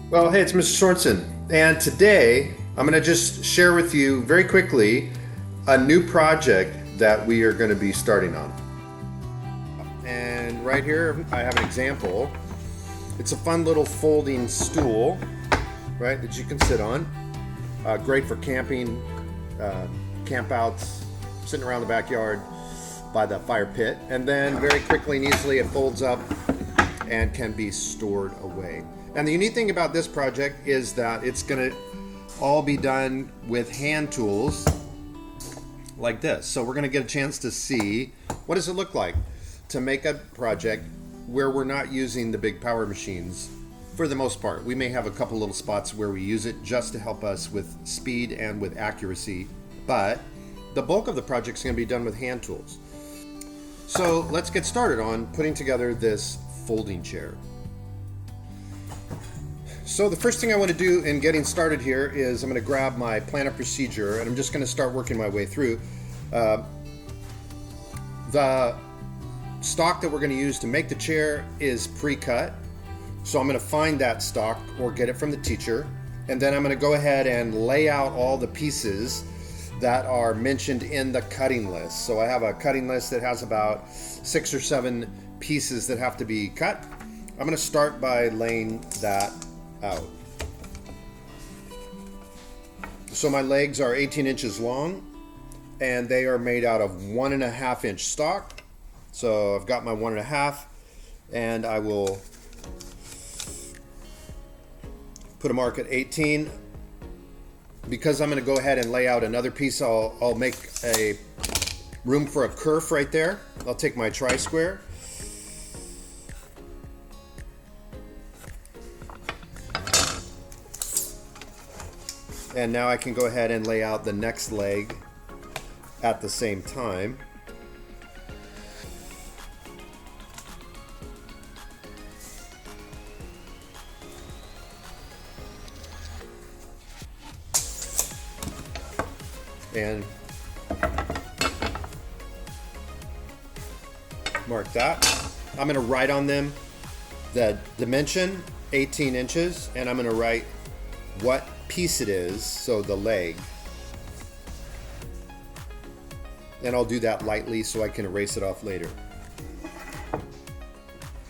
Well, hey, it's Mr. Sorensen, and today I'm going to just share with you very quickly a new project that we are going to be starting on. And right here, I have an example. It's a fun little folding stool, right, that you can sit on. Great for camping, campouts, sitting around the backyard by the fire pit. And then very quickly and easily it folds up and can be stored away. And the unique thing about this project is that it's going to all be done with hand tools like this. So we're going to get a chance to see what does it look like to make a project where we're not using the big power machines for the most part. We may have a couple little spots where we use it just to help us with speed and with accuracy, but the bulk of the project is going to be done with hand tools. So let's get started on putting together this folding chair. So the first thing I want to do in getting started here is I'm going to grab my plan of procedure and I'm just going to start working my way through. The stock that we're going to use to make the chair is pre-cut. So I'm going to find that stock or get it from the teacher. And then I'm going to go ahead and lay out all the pieces that are mentioned in the cutting list. So I have a cutting list that has about 6 or 7 pieces that have to be cut. I'm going to start by laying that out. So my legs are 18 inches long and they are made out of 1.5 inch stock. So I've got my 1.5 and I will put a mark at 18. Because I'm going to go ahead and lay out another piece, I'll make a room for a kerf right there. I'll take my tri-square. And now I can go ahead and lay out the next leg at the same time. And mark that. I'm going to write on them the dimension, 18 inches, and I'm going to write what piece it is, so the leg. And I'll do that lightly so I can erase it off later.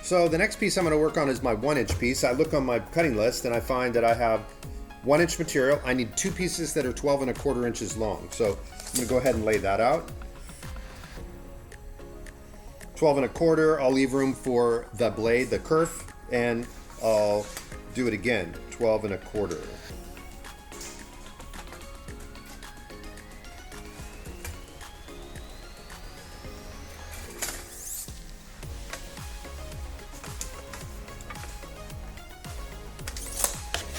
So the next piece I'm going to work on is my 1-inch piece. I look on my cutting list and I find that I have 1-inch material. I need 2 pieces that are 12.25 inches long. So I'm going to go ahead and lay that out. 12.25, I'll leave room for the blade, the kerf, and I'll do it again, 12.25.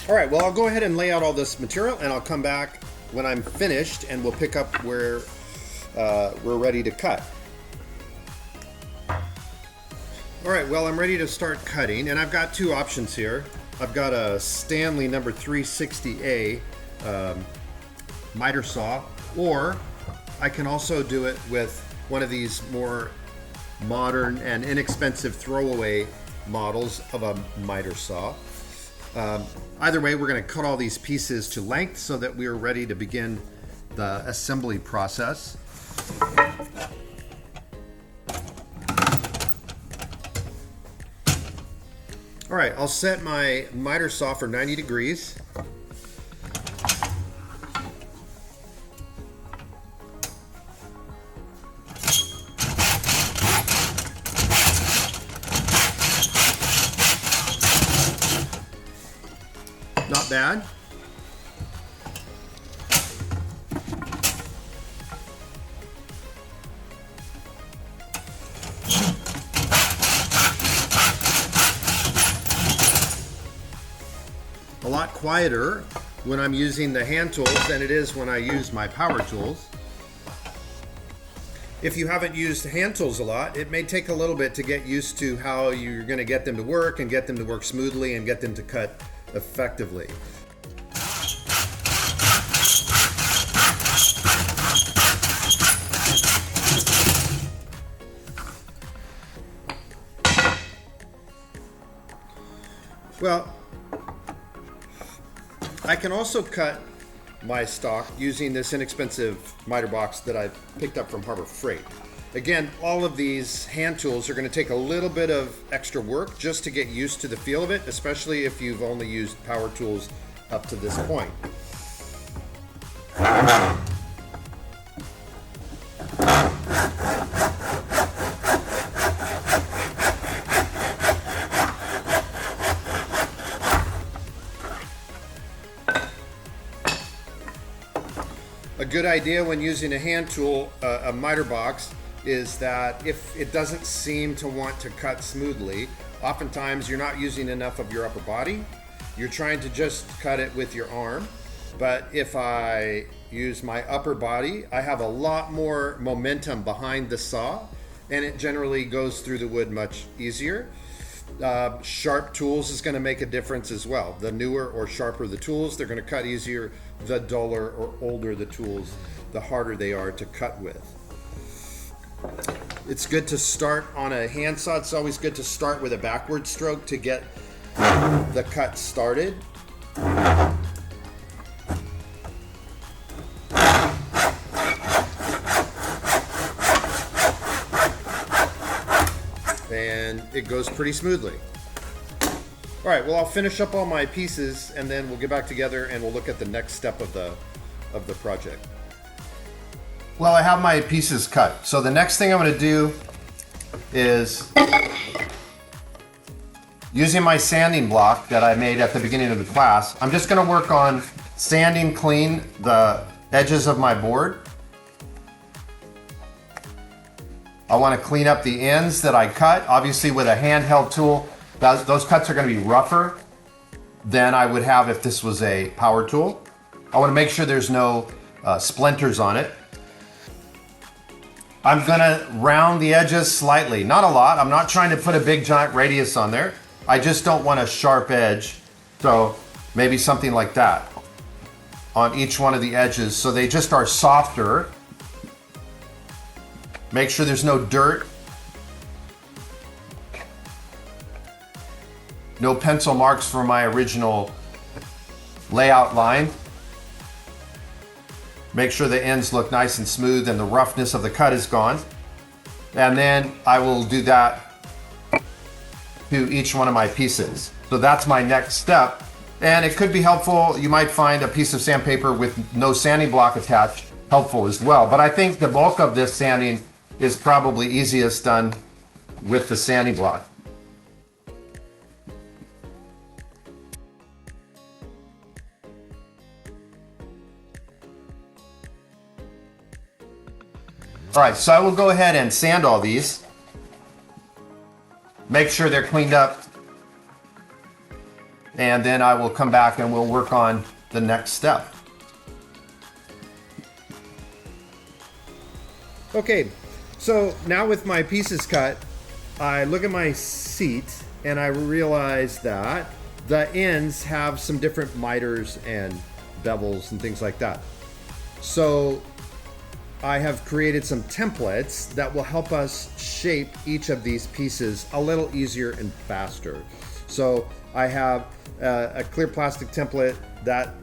All right, well, I'll go ahead and lay out all this material and I'll come back when I'm finished and we'll pick up where we're ready to cut. All right, well, I'm ready to start cutting and I've got 2 options here. I've got a Stanley number 360A miter saw, or I can also do it with one of these more modern and inexpensive throwaway models of a miter saw. Either way, we're going to cut all these pieces to length so that we are ready to begin the assembly process. All right, I'll set my miter saw for 90 degrees. Not bad. A lot quieter when I'm using the hand tools than it is when I use my power tools. If you haven't used hand tools a lot, it may take a little bit to get used to how you're going to get them to work and get them to work smoothly and get them to cut effectively. Well, I can also cut my stock using this inexpensive miter box that I've picked up from Harbor Freight. Again, all of these hand tools are going to take a little bit of extra work just to get used to the feel of it, especially if you've only used power tools up to this point. A good idea when using a hand tool, a miter box, is that if it doesn't seem to want to cut smoothly, oftentimes you're not using enough of your upper body. You're trying to just cut it with your arm. But if I use my upper body, I have a lot more momentum behind the saw, and it generally goes through the wood much easier. Sharp tools is going to make a difference as well. The newer or sharper the tools, they're going to cut easier. The duller or older the tools, the harder they are to cut with. It's good to start on a handsaw. It's always good to start with a backward stroke to get the cut started. And it goes pretty smoothly. All right, well, I'll finish up all my pieces and then we'll get back together and we'll look at the next step of the project. Well, I have my pieces cut. So the next thing I'm going to do is, using my sanding block that I made at the beginning of the class, I'm just going to work on sanding clean the edges of my board. I want to clean up the ends that I cut. Obviously, with a handheld tool, those cuts are going to be rougher than I would have if this was a power tool. I want to make sure there's no splinters on it. I'm going to round the edges slightly, not a lot. I'm not trying to put a big giant radius on there. I just don't want a sharp edge. So maybe something like that on each one of the edges so they just are softer. Make sure there's no dirt. No pencil marks for my original layout line. Make sure the ends look nice and smooth and the roughness of the cut is gone. And then I will do that to each one of my pieces. So that's my next step. And it could be helpful. You might find a piece of sandpaper with no sanding block attached helpful as well. But I think the bulk of this sanding is probably easiest done with the sanding block. All right, so I will go ahead and sand all these. Make sure they're cleaned up. And then I will come back and we'll work on the next step. Okay, so now with my pieces cut, I look at my seat and I realize that the ends have some different miters and bevels and things like that. So I have created some templates that will help us shape each of these pieces a little easier and faster. So I have a clear plastic template that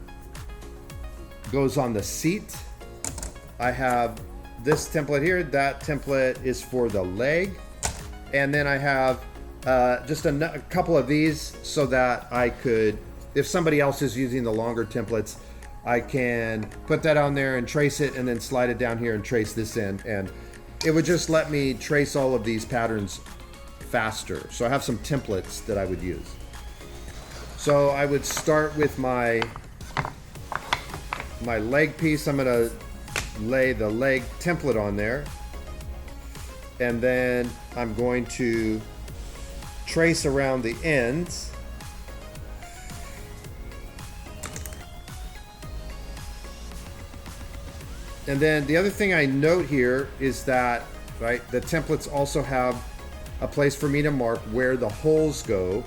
goes on the seat. I have this template here. That template is for the leg. And then I have just a couple of these so that I could, if somebody else is using the longer templates, I can put that on there and trace it and then slide it down here and trace this in. And it would just let me trace all of these patterns faster. So I have some templates that I would use. So I would start with my leg piece. I'm gonna lay the leg template on there. And then I'm going to trace around the ends. And then the other thing I note here is that, right, the templates also have a place for me to mark where the holes go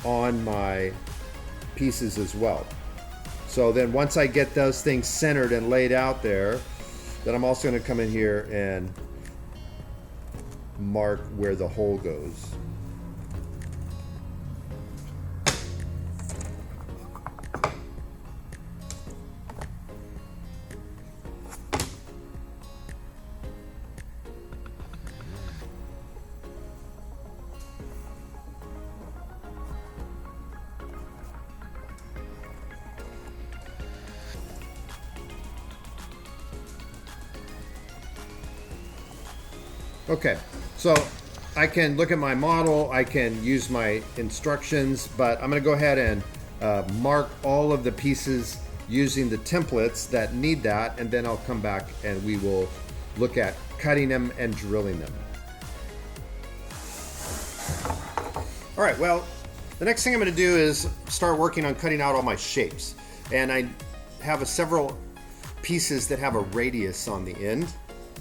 on my pieces as well. So then once I get those things centered and laid out there, then I'm also going to come in here and mark where the hole goes. Okay, so I can look at my model, I can use my instructions, but I'm going to go ahead and mark all of the pieces using the templates that need that, and then I'll come back and we will look at cutting them and drilling them. All right, well, the next thing I'm going to do is start working on cutting out all my shapes. And I have several pieces that have a radius on the end.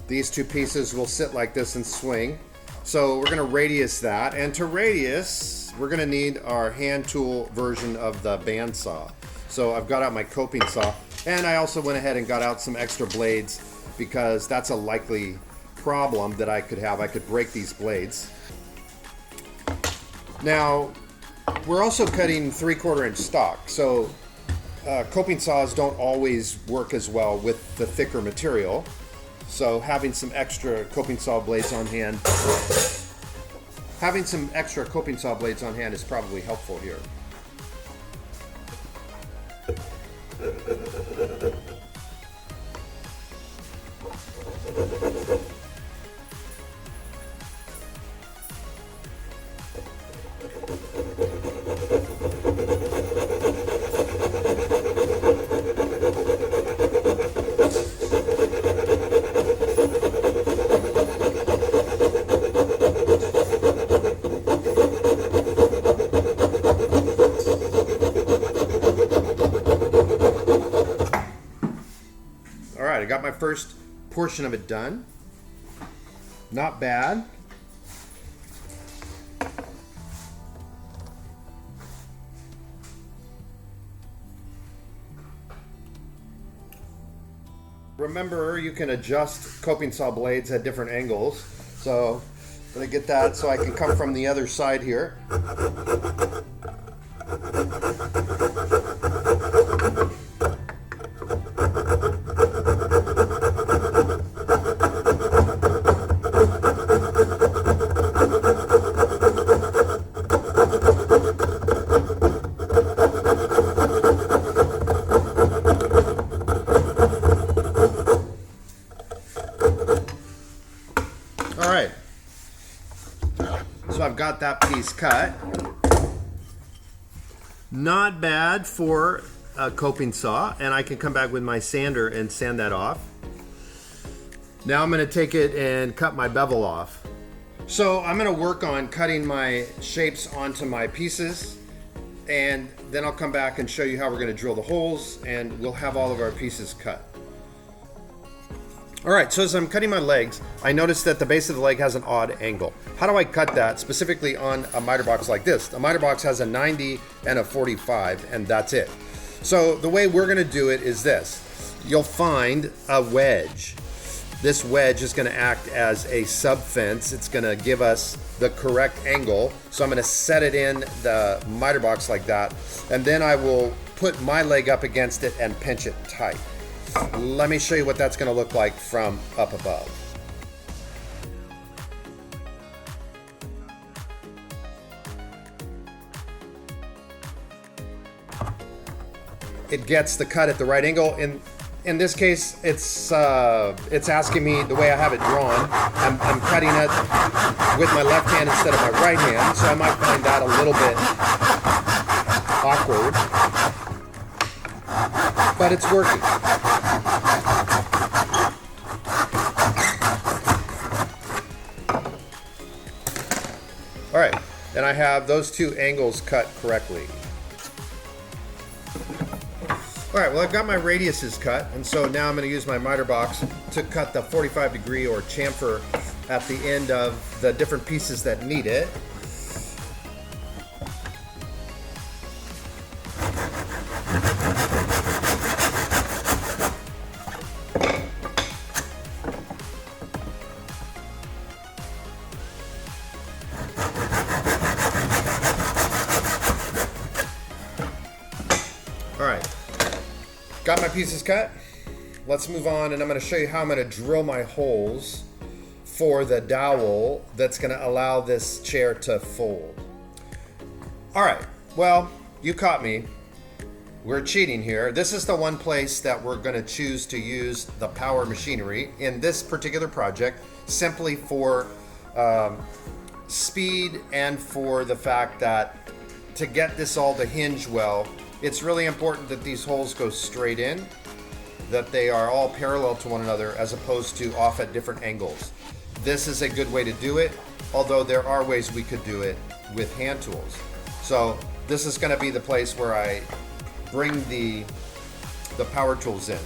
These two pieces will sit like this and swing. So we're going to radius that. And to radius, we're going to need our hand tool version of the bandsaw. So I've got out my coping saw. And I also went ahead and got out some extra blades because that's a likely problem that I could have. I could break these blades. Now, we're also cutting 3/4 inch stock. So coping saws don't always work as well with the thicker material. So having some extra coping saw blades on hand, is probably helpful here. I got my first portion of it done. Not bad. Remember, you can adjust coping saw blades at different angles. So I'm gonna get that so I can come from the other side here. So I've got that piece cut. Not bad for a coping saw, and I can come back with my sander and sand that off. Now I'm going to take it and cut my bevel off. So I'm going to work on cutting my shapes onto my pieces, and then I'll come back and show you how we're going to drill the holes, and we'll have all of our pieces cut. All right, so as I'm cutting my legs, I noticed that the base of the leg has an odd angle. How do I cut that specifically on a miter box like this? The miter box has a 90 and a 45, and that's it. So the way we're gonna do it is this. You'll find a wedge. This wedge is gonna act as a sub fence. It's gonna give us the correct angle. So I'm gonna set it in the miter box like that, and then I will put my leg up against it and pinch it tight. Let me show you what that's going to look like from up above. It gets the cut at the right angle. In this case, it's asking me the way I have it drawn. I'm cutting it with my left hand instead of my right hand, so I might find that a little bit awkward, but it's working. All right, and I have those two angles cut correctly. All right, well, I've got my radiuses cut, and so now I'm going to use my miter box to cut the 45-degree or chamfer at the end of the different pieces that need it. All right, got my pieces cut. Let's move on, and I'm going to show you how I'm going to drill my holes for the dowel that's going to allow this chair to fold. All right, well, you caught me. We're cheating here. This is the one place that we're going to choose to use the power machinery in this particular project, simply for speed and for the fact that to get this all to hinge well, it's really important that these holes go straight in, that they are all parallel to one another as opposed to off at different angles. This is a good way to do it, although there are ways we could do it with hand tools. So this is going to be the place where I bring the power tools in.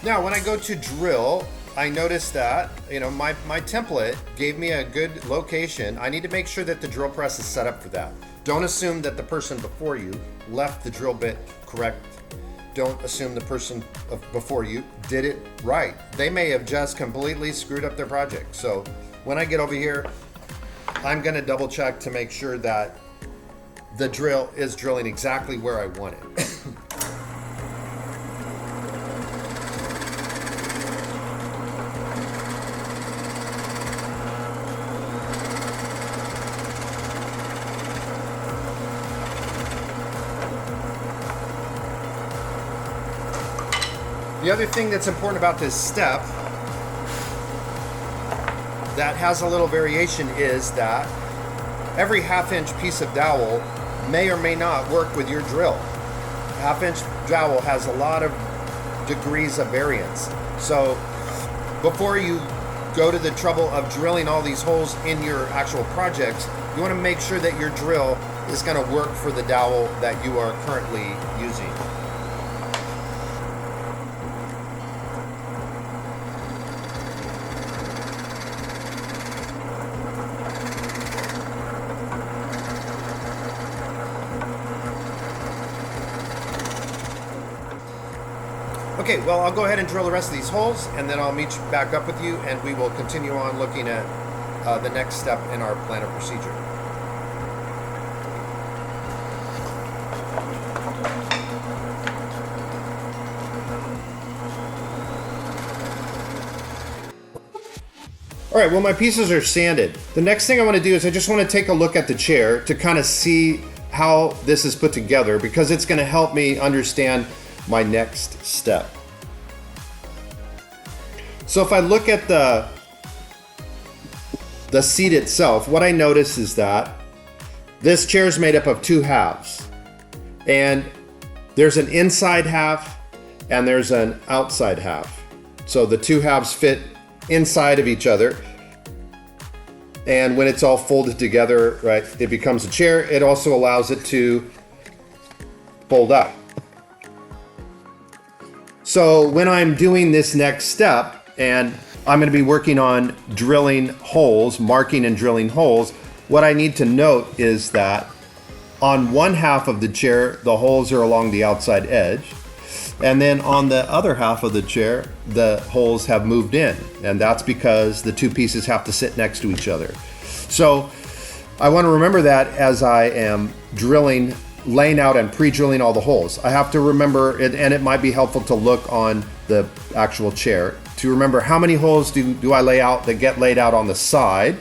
Now when I go to drill, I noticed that my template gave me a good location. I need to make sure that the drill press is set up for that. Don't assume that the person before you left the drill bit correct. Don't assume the person before you did it right. They may have just completely screwed up their project. So when I get over here, I'm going to double check to make sure that the drill is drilling exactly where I want it. The other thing that's important about this step that has a little variation is that every half-inch piece of dowel may or may not work with your drill. Half-inch dowel has a lot of degrees of variance. So before you go to the trouble of drilling all these holes in your actual projects, you want to make sure that your drill is going to work for the dowel that you are currently using. Okay, well, I'll go ahead and drill the rest of these holes, and then I'll meet back up with you, and we will continue on looking at the next step in our plan of procedure. All right, well, my pieces are sanded. The next thing I want to do is I just want to take a look at the chair to kind of see how this is put together, because it's going to help me understand my next step. So if I look at the seat itself, what I notice is that this chair is made up of two halves, and there's an inside half and there's an outside half. So the two halves fit inside of each other, and when it's all folded together, right, it becomes a chair. It also allows it to fold up. So when I'm doing this next step, and I'm going to be working on drilling holes, marking and drilling holes, what I need to note is that on one half of the chair, the holes are along the outside edge. And then on the other half of the chair, the holes have moved in. And that's because the two pieces have to sit next to each other. So I want to remember that as I am drilling, laying out and pre-drilling all the holes. I have to remember it, and it might be helpful to look on the actual chair to remember how many holes do I lay out that get laid out on the side.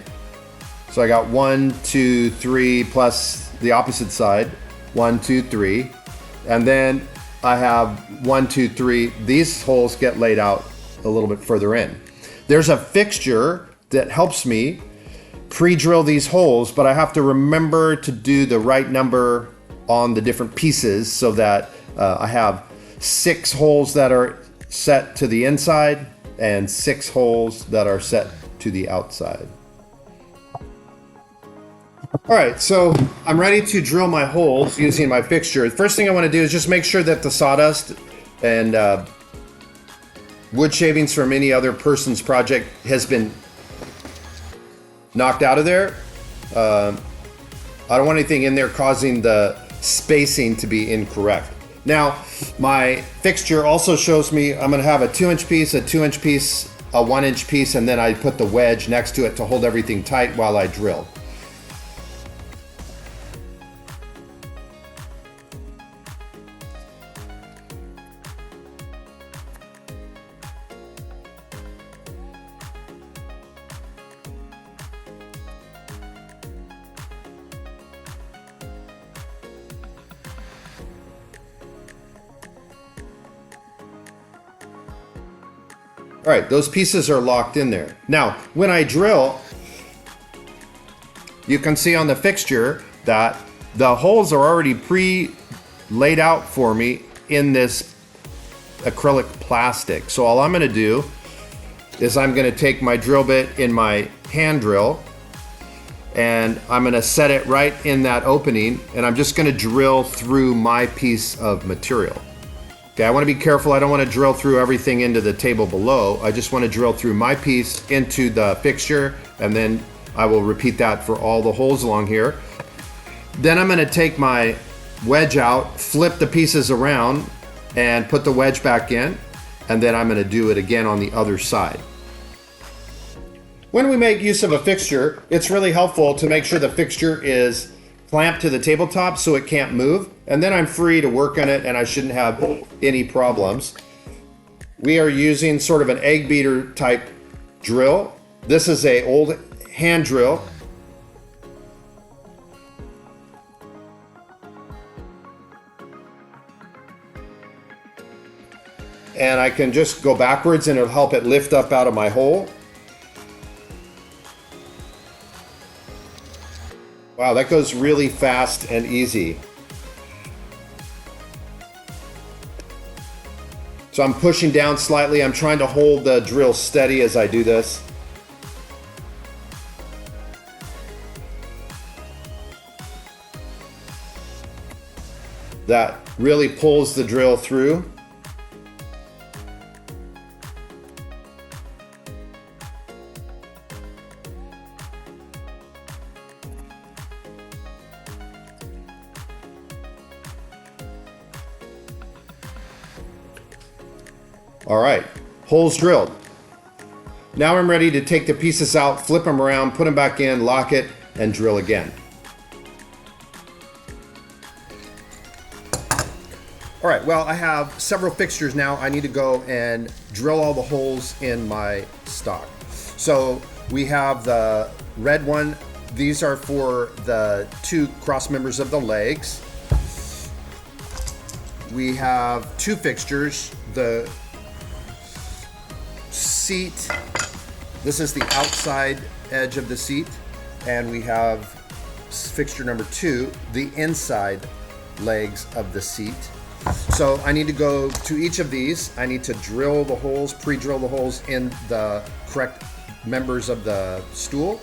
So I got 1, 2, 3 plus the opposite side, 1, 2, 3, and then I have 1, 2, 3. These holes get laid out a little bit further in. There's a fixture that helps me pre-drill these holes, but I have to remember to do the right number on the different pieces so that I have 6 holes that are set to the inside and 6 holes that are set to the outside. All right, so I'm ready to drill my holes using my fixture. The first thing I want to do is just make sure that the sawdust and wood shavings from any other person's project has been knocked out of there. I don't want anything in there causing the spacing to be incorrect. Now, my fixture also shows me I'm going to have a 2-inch piece, a 2-inch piece, a 1-inch piece, and then I put the wedge next to it to hold everything tight while I drill. All All right, those pieces are locked in there. Now, when I drill, you can see on the fixture that the holes are already pre-laid out for me in this acrylic plastic. So all I'm gonna do is I'm gonna take my drill bit in my hand drill and I'm gonna set it right in that opening, and I'm just gonna drill through my piece of material. Okay, I wanna be careful. I don't wanna drill through everything into the table below. I just wanna drill through my piece into the fixture, and then I will repeat that for all the holes along here. Then I'm gonna take my wedge out, flip the pieces around, and put the wedge back in, and then I'm gonna do it again on the other side. When we make use of a fixture, it's really helpful to make sure the fixture is clamped to the tabletop so it can't move, and then I'm free to work on it and I shouldn't have any problems. We are using sort of an egg beater type drill. This is an old hand drill. And I can just go backwards and it'll help it lift up out of my hole. Wow, that goes really fast and easy. So I'm pushing down slightly. I'm trying to hold the drill steady as I do this. That really pulls the drill through. All right, holes drilled. Now I'm ready to take the pieces out, flip them around, put them back in, lock it, and drill again. All right, well, I have several fixtures now. I need to go and drill all the holes in my stock. So we have the red one. These are for the two cross members of the legs. We have two fixtures. The seat, this is the outside edge of the seat, and we have fixture number 2, the inside legs of the seat. So I need to go to each of these. I need to drill the holes, pre-drill the holes in the correct members of the stool,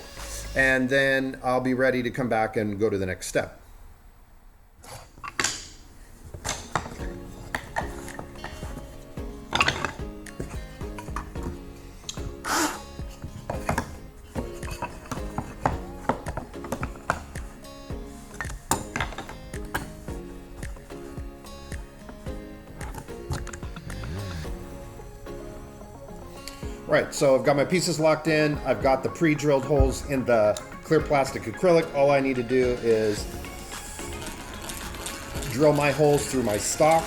and then I'll be ready to come back and go to the next step. Right, so I've got my pieces locked in. I've got the pre-drilled holes in the clear plastic acrylic. All I need to do is drill my holes through my stock.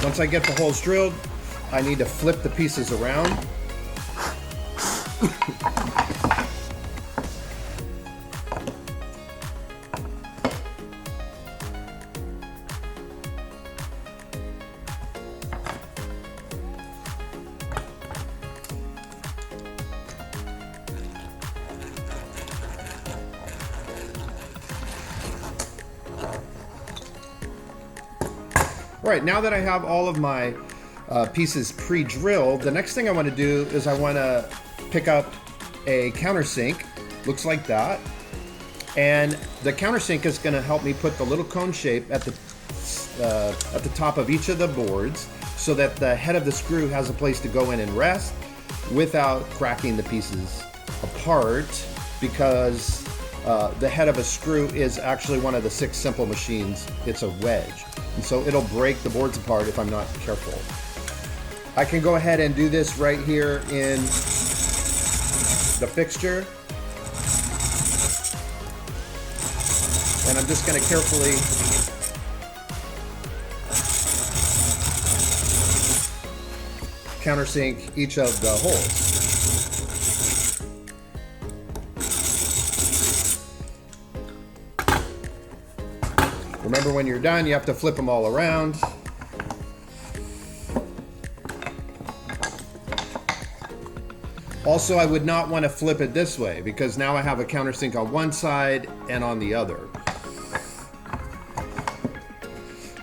Once I get the holes drilled, I need to flip the pieces around. Right, now that I have all of my pieces pre-drilled, the next thing I want to do is I want to pick up a countersink. Looks like that. And the countersink is going to help me put the little cone shape at the top of each of the boards so that the head of the screw has a place to go in and rest without cracking the pieces apart, because the head of a screw is actually one of the 6 simple machines. It's a wedge, and so it'll break the boards apart if I'm not careful. I can go ahead and do this right here in the fixture, and I'm just going to carefully countersink each of the holes. Remember, when you're done, you have to flip them all around. Also, I would not want to flip it this way because now I have a countersink on one side and on the other.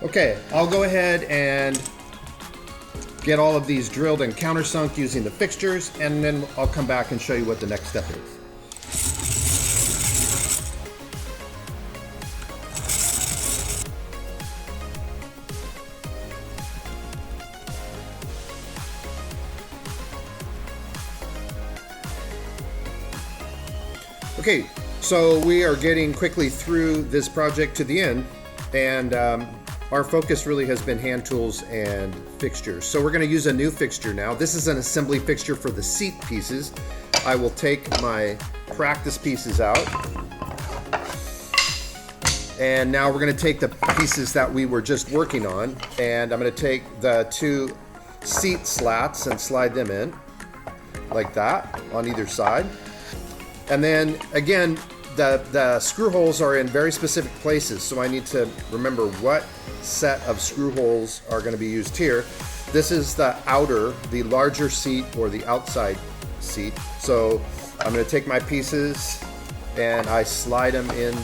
Okay, I'll go ahead and get all of these drilled and countersunk using the fixtures, and then I'll come back and show you what the next step is. Okay, so we are getting quickly through this project to the end, and our focus really has been hand tools and fixtures. So we're going to use a new fixture now. This is an assembly fixture for the seat pieces. I will take my practice pieces out. And now we're going to take the pieces that we were just working on, and I'm going to take the two seat slats and slide them in like that on either side. And then again, the screw holes are in very specific places, so I need to remember what set of screw holes are going to be used here. This is the outer, the larger seat, or the outside seat. So I'm going to take my pieces and I slide them in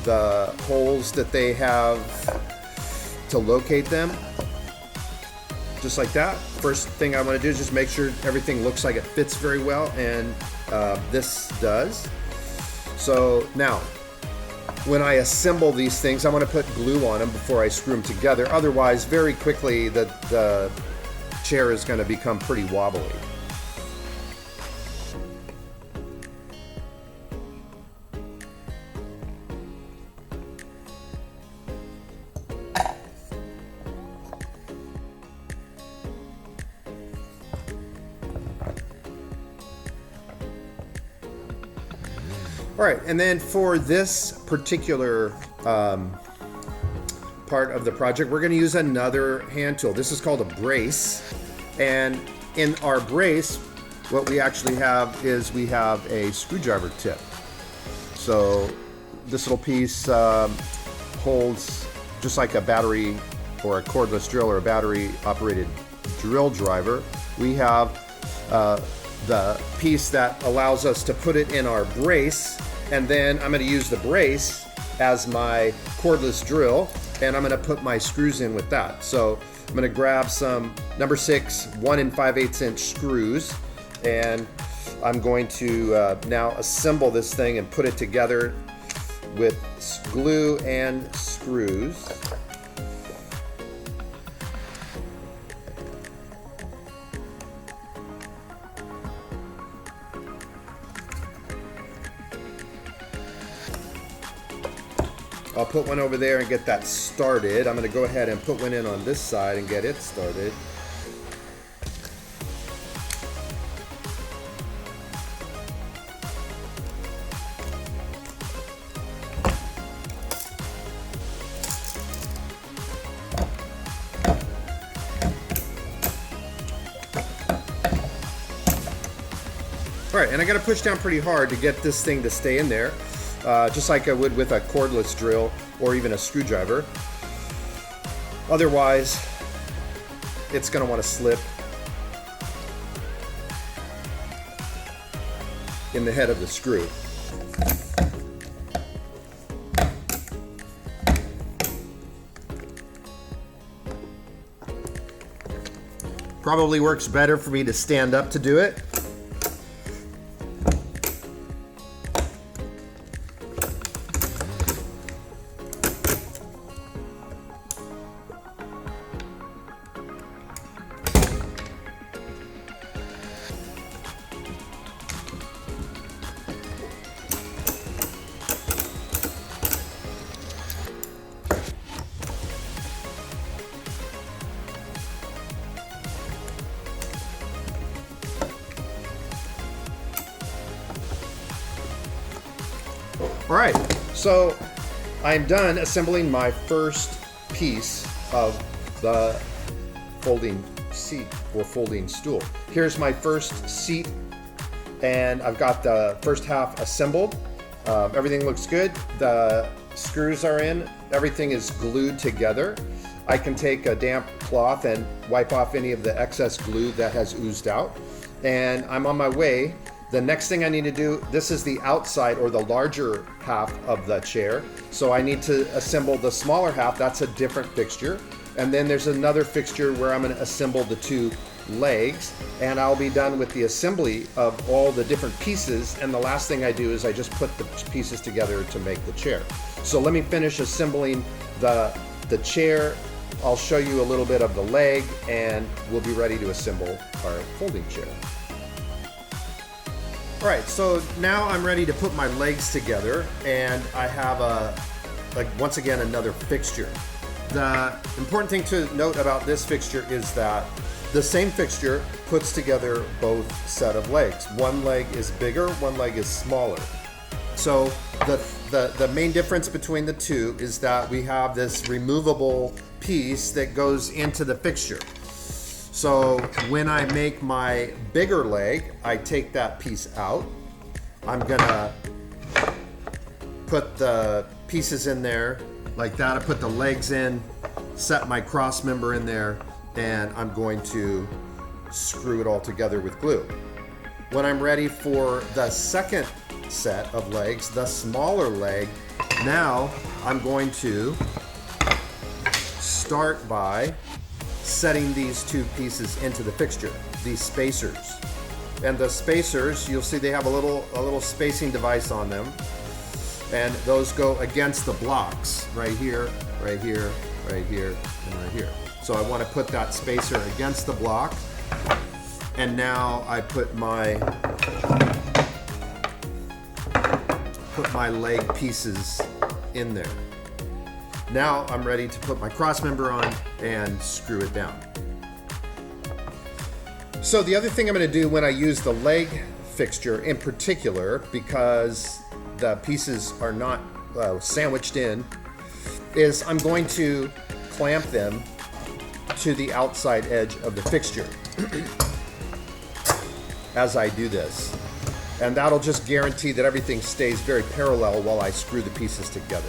the holes that they have to locate them, just like that. First thing I want to do is just make sure everything looks like it fits very well, and this does. So now, when I assemble these things, I want to put glue on them before I screw them together. Otherwise, very quickly, the chair is going to become pretty wobbly. All right, and then for this particular part of the project, we're going to use another hand tool. This is called a brace, and in our brace, what we actually have is we have a screwdriver tip. So this little piece holds just like a battery or a cordless drill or a battery operated drill driver. We have the piece that allows us to put it in our brace, and then I'm going to use the brace as my cordless drill, and I'm going to put my screws in with that. So I'm going to grab some number 6 1 5/8 inch screws, and I'm going to now assemble this thing and put it together with glue and screws. I'll put one over there and get that started. I'm going to go ahead and put one in on this side and get it started. All right, and I got to push down pretty hard to get this thing to stay in there. Just like I would with a cordless drill or even a screwdriver. Otherwise, it's going to want to slip in the head of the screw. Probably works better for me to stand up to do it. All right, so I'm done assembling my first piece of the folding seat or folding stool. Here's my first seat, and I've got the first half assembled. Everything looks good. The screws are in. Everything is glued together. I can take a damp cloth and wipe off any of the excess glue that has oozed out. And I'm on my way. The next thing I need to do, this is the outside or the larger half of the chair. So I need to assemble the smaller half. That's a different fixture. And then there's another fixture where I'm going to assemble the two legs, and I'll be done with the assembly of all the different pieces. And the last thing I do is I just put the pieces together to make the chair. So let me finish assembling the chair. I'll show you a little bit of the leg, and we'll be ready to assemble our folding chair. All right, so now I'm ready to put my legs together, and I have once again, another fixture. The important thing to note about this fixture is that the same fixture puts together both set of legs. One leg is bigger, one leg is smaller. So the main difference between the two is that we have this removable piece that goes into the fixture. So when I make my bigger leg, I take that piece out. I'm gonna put the pieces in there like that. I put the legs in, set my cross member in there, and I'm going to screw it all together with glue. When I'm ready for the second set of legs, the smaller leg, now I'm going to start by setting these two pieces into the fixture, these spacers. And the spacers, you'll see they have a little spacing device on them, and those go against the blocks right here, right here, right here, and right here. So I want to put that spacer against the block, and now I put my leg pieces in there. Now I'm ready to put my cross member on and screw it down. So the other thing I'm going to do when I use the leg fixture in particular, because the pieces are not sandwiched in, is I'm going to clamp them to the outside edge of the fixture as I do this. And that'll just guarantee that everything stays very parallel while I screw the pieces together.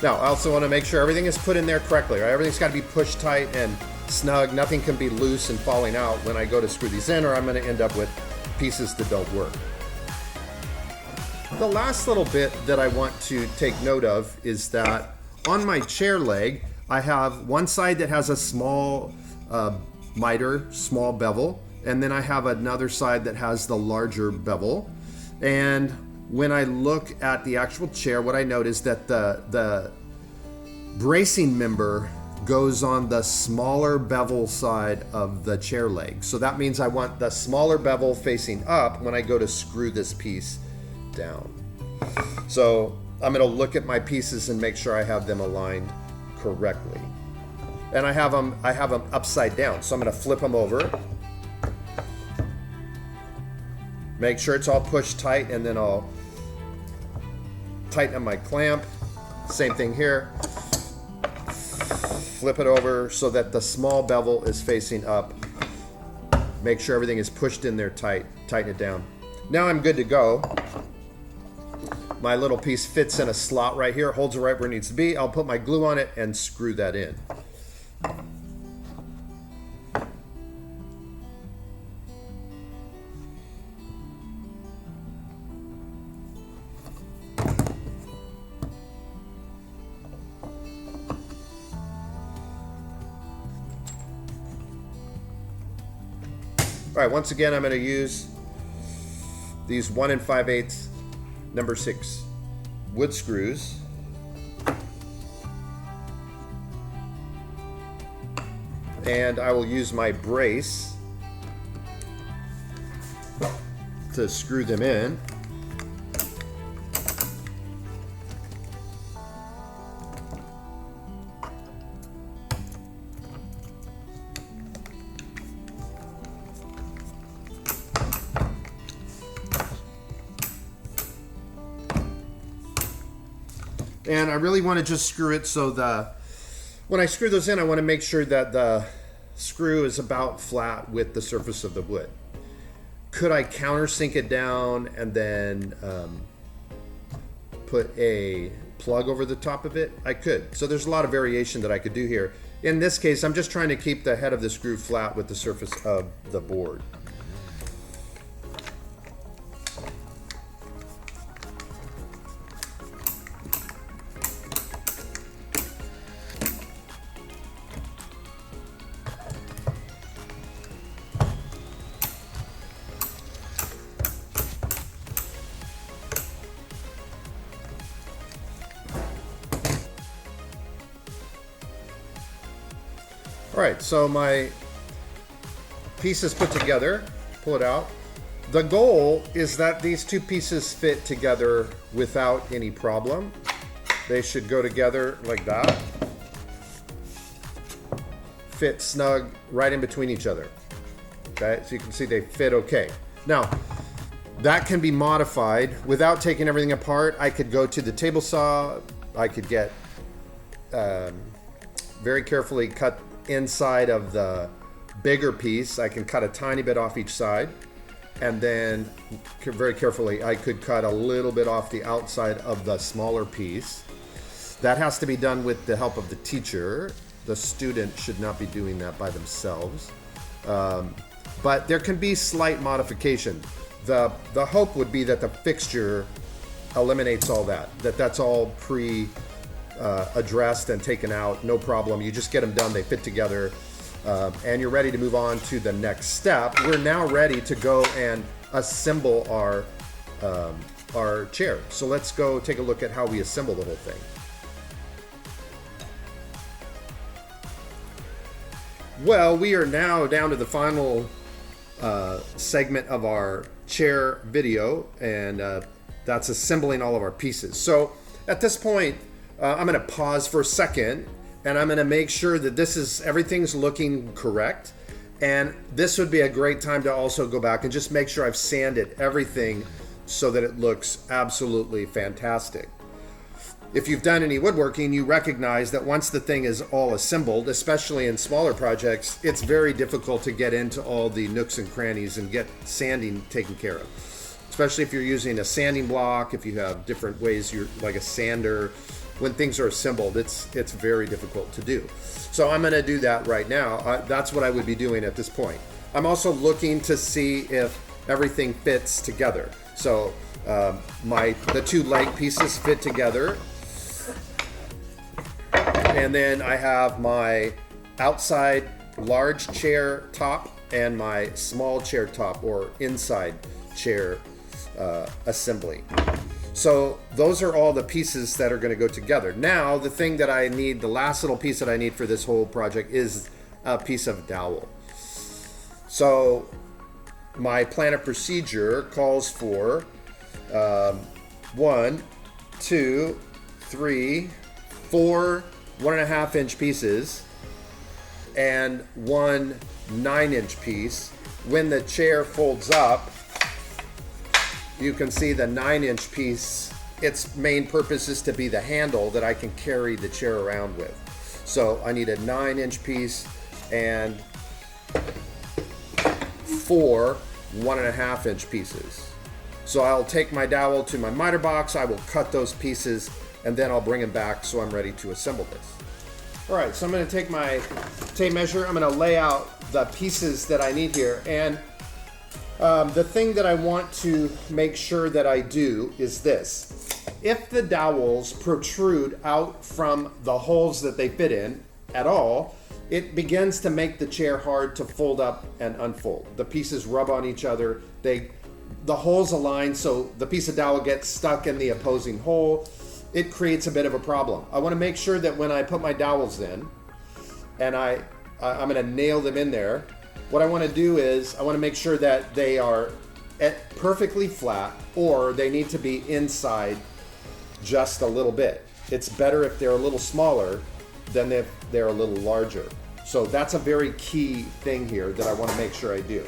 Now, I also want to make sure everything is put in there correctly, right? Everything's got to be pushed tight and snug. Nothing can be loose and falling out when I go to screw these in, or I'm going to end up with pieces that don't work. The last little bit that I want to take note of is that on my chair leg, I have one side that has a small miter, small bevel, and then I have another side that has the larger bevel. And when I look at the actual chair, what I notice is that the bracing member goes on the smaller bevel side of the chair leg. So that means I want the smaller bevel facing up when I go to screw this piece down. So I'm going to look at my pieces and make sure I have them aligned correctly. And I have them upside down. So I'm going to flip them over. Make sure it's all pushed tight, and then I'll tighten up my clamp. Same thing here. Flip it over so that the small bevel is facing up. Make sure everything is pushed in there tight. Tighten it down. Now I'm good to go. My little piece fits in a slot right here, holds it right where it needs to be. I'll put my glue on it and screw that in. All right, once again, I'm going to use these 1 5/8 number 6 wood screws. And I will use my brace to screw them in. And I really want to just screw it so when I screw those in, I want to make sure that the screw is about flat with the surface of the wood. Could I countersink it down and then put a plug over the top of it? I could. So there's a lot of variation that I could do here. In this case, I'm just trying to keep the head of the screw flat with the surface of the board. All right, so my piece is put together, pull it out. The goal is that these two pieces fit together without any problem. They should go together like that. Fit snug right in between each other. Okay, so you can see they fit okay. Now, that can be modified without taking everything apart. I could go to the table saw. I could get very carefully cut inside of the bigger piece. I can cut a tiny bit off each side, and then very carefully I could cut a little bit off the outside of the smaller piece. That has to be done with the help of the teacher. The student should not be doing that by themselves. But there can be slight modification. The hope would be that the fixture eliminates all that. That's all addressed and taken out, no problem. You just get them done, they fit together, and you're ready to move on to the next step. We're now ready to go and assemble our chair. So let's go take a look at how we assemble the whole thing. Well, we are now down to the final segment of our chair video, and that's assembling all of our pieces. So at this point, I'm going to pause for a second, and I'm going to make sure that everything's looking correct. And this would be a great time to also go back and just make sure I've sanded everything so that it looks absolutely fantastic. If you've done any woodworking, you recognize that once the thing is all assembled, especially in smaller projects, it's very difficult to get into all the nooks and crannies and get sanding taken care of. Especially if you're using a sanding block, if you have different ways, like a sander. When things are assembled, it's very difficult to do. So I'm going to do that right now. That's what I would be doing at this point. I'm also looking to see if everything fits together. So the two leg pieces fit together. And then I have my outside large chair top and my small chair top or inside chair assembly. So those are all the pieces that are going to go together. Now, the thing that I need, the last little piece that I need for this whole project is a piece of dowel. So my plan of procedure calls for 1, 2, 3, 4 1.5 inch pieces and one 9-inch piece. When the chair folds up, you can see the 9-inch piece, its main purpose is to be the handle that I can carry the chair around with. So I need a 9-inch piece and 4 1.5-inch pieces. So I'll take my dowel to my miter box, I will cut those pieces, and then I'll bring them back so I'm ready to assemble this. All right, so I'm gonna take my tape measure, I'm gonna lay out the pieces that I need here, and the thing that I want to make sure that I do is this. If the dowels protrude out from the holes that they fit in at all, it begins to make the chair hard to fold up and unfold. The pieces rub on each other, the holes align, so the piece of dowel gets stuck in the opposing hole. It creates a bit of a problem. I want to make sure that when I put my dowels in, and I'm going to nail them in there, what I want to do is I want to make sure that they are perfectly flat, or they need to be inside just a little bit. It's better if they're a little smaller than if they're a little larger. So that's a very key thing here that I want to make sure I do.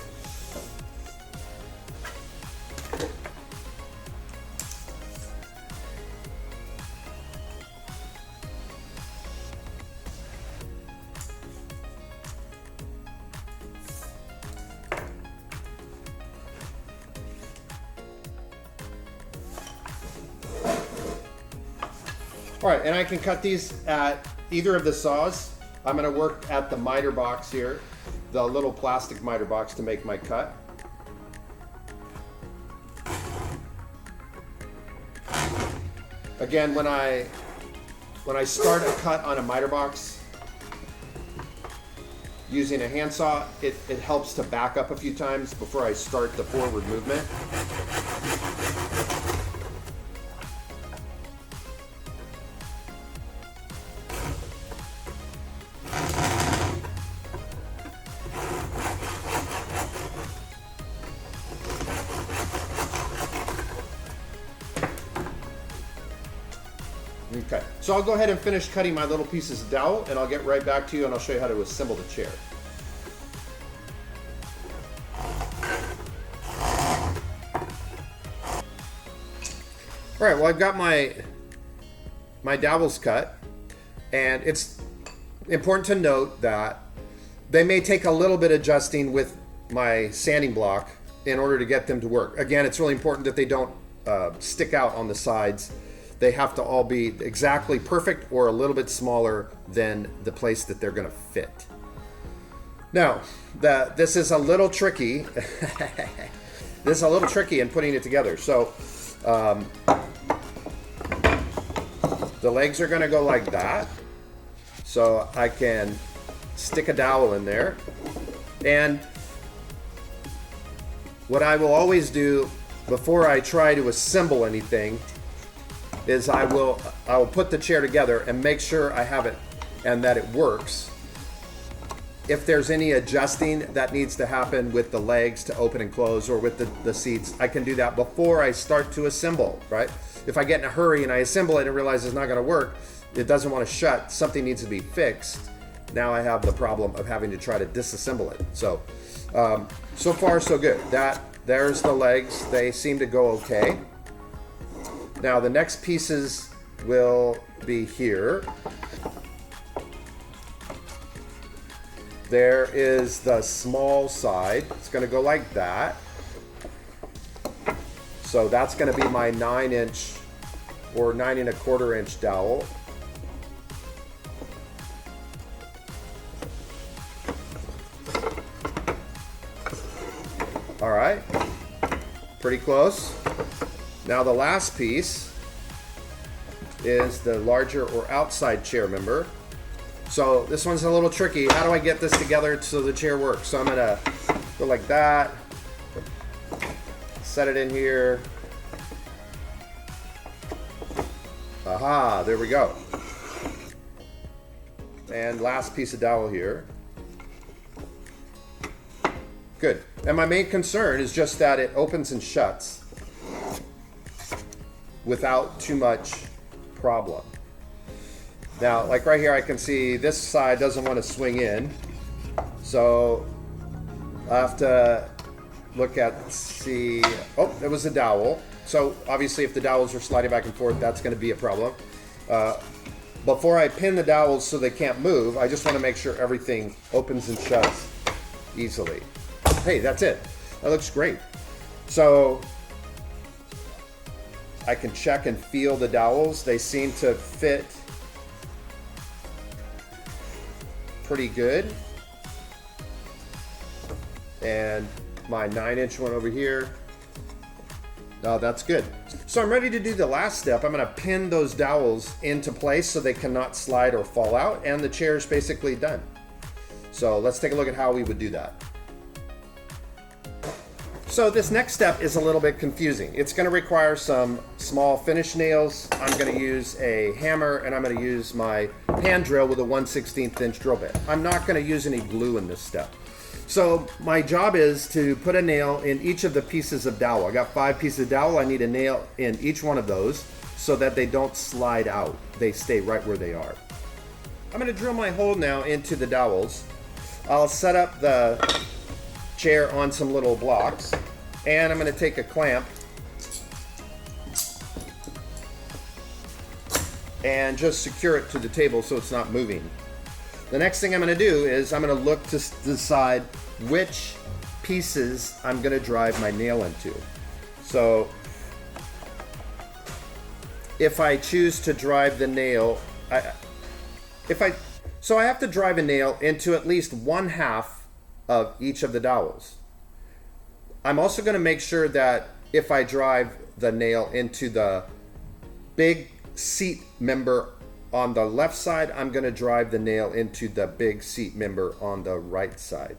All right, and I can cut these at either of the saws. I'm gonna work at the miter box here, the little plastic miter box to make my cut. Again, when I start a cut on a miter box using a handsaw, it helps to back up a few times before I start the forward movement. Okay, so I'll go ahead and finish cutting my little pieces of dowel, and I'll get right back to you and I'll show you how to assemble the chair. All right, well, I've got my dowels cut, and it's important to note that they may take a little bit adjusting with my sanding block in order to get them to work. Again, it's really important that they don't stick out on the sides. They have to all be exactly perfect or a little bit smaller than the place that they're gonna fit. Now, this is a little tricky. This is a little tricky in putting it together. So, the legs are gonna go like that. So I can stick a dowel in there. And what I will always do before I try to assemble anything is I will put the chair together and make sure I have it and that it works. If there's any adjusting that needs to happen with the legs to open and close or with the seats, I can do that before I start to assemble, right? If I get in a hurry and I assemble it and realize it's not gonna work, it doesn't want to shut, something needs to be fixed. Now I have the problem of having to try to disassemble it. So, so far so good. There's the legs, they seem to go okay. Now the next pieces will be here. There is the small side. It's going to go like that. So that's going to be my 9-inch or 9 1/4 inch dowel. All right, pretty close. Now the last piece is the larger or outside chair member. So this one's a little tricky. How do I get this together so the chair works? So I'm gonna go like that, set it in here. Aha, there we go. And last piece of dowel here. Good. And my main concern is just that it opens and shuts without too much problem. Now, like right here, I can see this side doesn't want to swing in. So I have to look at, see, oh, there was a dowel. So obviously if the dowels are sliding back and forth, that's going to be a problem. Before I pin the dowels so they can't move, I just want to make sure everything opens and shuts easily. Hey, that's it. That looks great. So I can check and feel the dowels. They seem to fit pretty good. And my 9-inch one over here. Oh, that's good. So I'm ready to do the last step. I'm going to pin those dowels into place so they cannot slide or fall out, and the chair is basically done. So let's take a look at how we would do that. So this next step is a little bit confusing. It's going to require some small finish nails. I'm going to use a hammer, and I'm going to use my hand drill with a 1/16 inch drill bit. I'm not going to use any glue in this step. So my job is to put a nail in each of the pieces of dowel. I got 5 pieces of dowel. I need a nail in each one of those so that they don't slide out. They stay right where they are. I'm going to drill my hole now into the dowels. I'll set up the chair on some little blocks, and I'm going to take a clamp and just secure it to the table so it's not moving. The next thing I'm going to do is I'm going to look to decide which pieces I'm going to drive my nail into. So if I choose to drive the nail, so I have to drive a nail into at least 1/2 of each of the dowels. I'm also going to make sure that if I drive the nail into the big seat member on the left side, I'm going to drive the nail into the big seat member on the right side.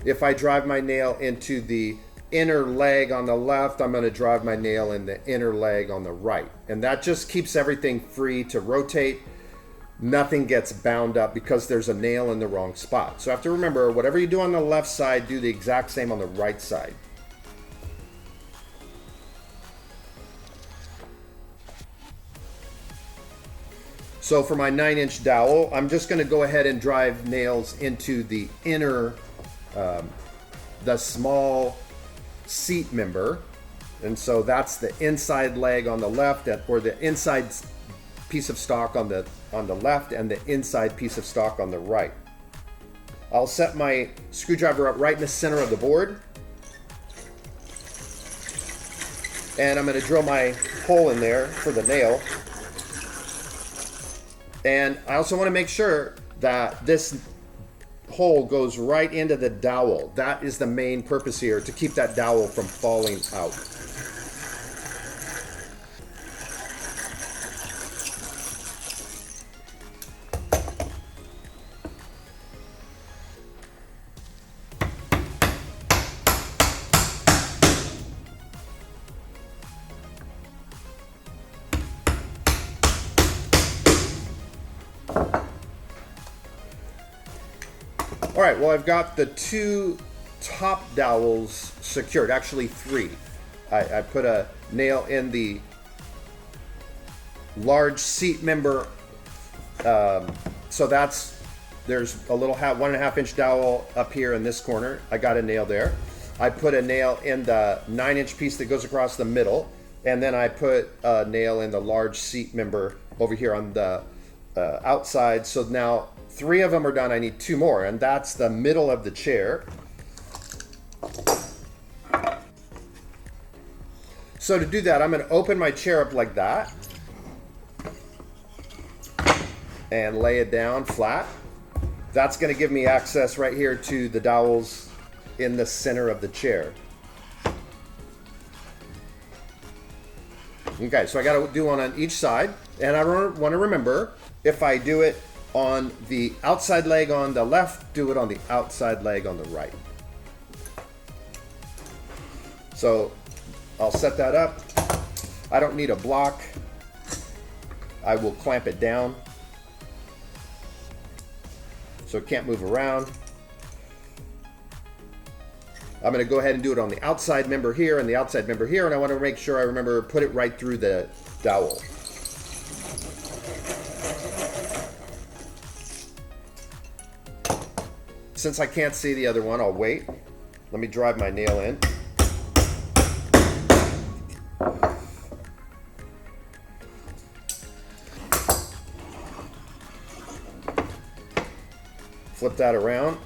If I drive my nail into the inner leg on the left, I'm going to drive my nail in the inner leg on the right. And that just keeps everything free to rotate. Nothing gets bound up because there's a nail in the wrong spot. So I have to remember, whatever you do on the left side, do the exact same on the right side. So for my 9-inch dowel, I'm just going to go ahead and drive nails into the inner, the small seat member. And so that's the inside leg on the left, or the inside piece of stock on the left, and the inside piece of stock on the right. I'll set my screwdriver up right in the center of the board. And I'm going to drill my hole in there for the nail. And I also want to make sure that this hole goes right into the dowel. That is the main purpose here, to keep that dowel from falling out. All right, well, I've got the 2 top dowels secured, actually 3. I put a nail in the large seat member, so there's a little 1.5 inch dowel up here in this corner. I got a nail there. I put a nail in the 9-inch piece that goes across the middle, and then I put a nail in the large seat member over here on the outside. So now 3 of them are done. I need 2 more, and that's the middle of the chair. So to do that, I'm going to open my chair up like that and lay it down flat. That's going to give me access right here to the dowels in the center of the chair. Okay, so I got to do one on each side, and I want to remember, if I do it on the outside leg on the left, do it on the outside leg on the right. So I'll set that up. I don't need a block. I will clamp it down so it can't move around. I'm going to go ahead and do it on the outside member here and the outside member here, and I want to make sure I remember put it right through the dowel. Since I can't see the other one, I'll wait. Let me drive my nail in. Flip that around.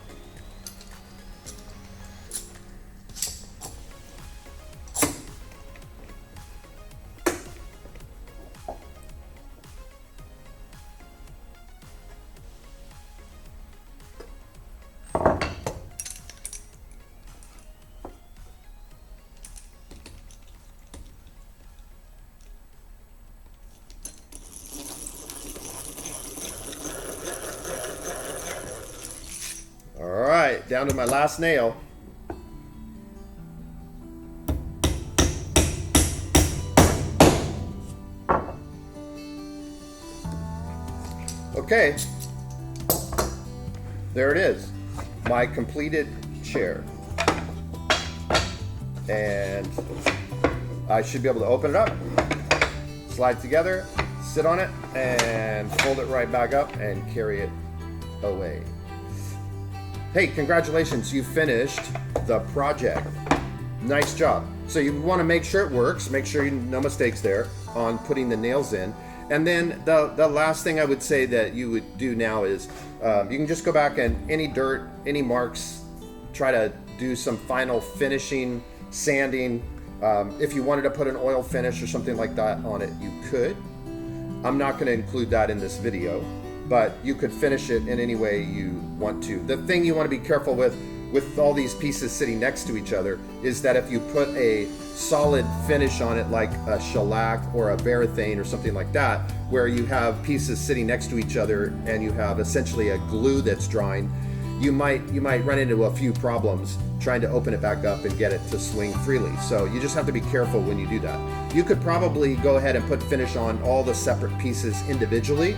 Down to my last nail. Okay, there it is, my completed chair. And I should be able to open it up, slide it together, sit on it, and fold it right back up and carry it away. Hey, congratulations, you finished the project. Nice job. So you want to make sure it works, make sure no mistakes there on putting the nails in. And then the last thing I would say that you would do now is you can just go back and any dirt, any marks, try to do some final finishing, sanding. If you wanted to put an oil finish or something like that on it, you could. I'm not going to include that in this video, but you could finish it in any way you want to. The thing you want to be careful with all these pieces sitting next to each other is that if you put a solid finish on it, like a shellac or a varathane or something like that, where you have pieces sitting next to each other and you have essentially a glue that's drying, you might run into a few problems trying to open it back up and get it to swing freely. So you just have to be careful when you do that. You could probably go ahead and put finish on all the separate pieces individually,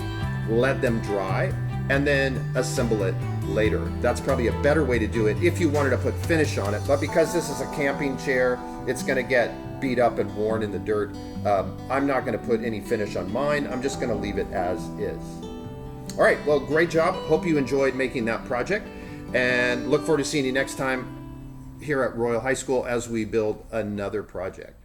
let them dry, and then assemble it later. That's probably a better way to do it if you wanted to put finish on it. But because this is a camping chair, it's going to get beat up and worn in the dirt. I'm not going to put any finish on mine. I'm just going to leave it as is. All right, well, great job. Hope you enjoyed making that project, and look forward to seeing you next time here at Royal High School as we build another project.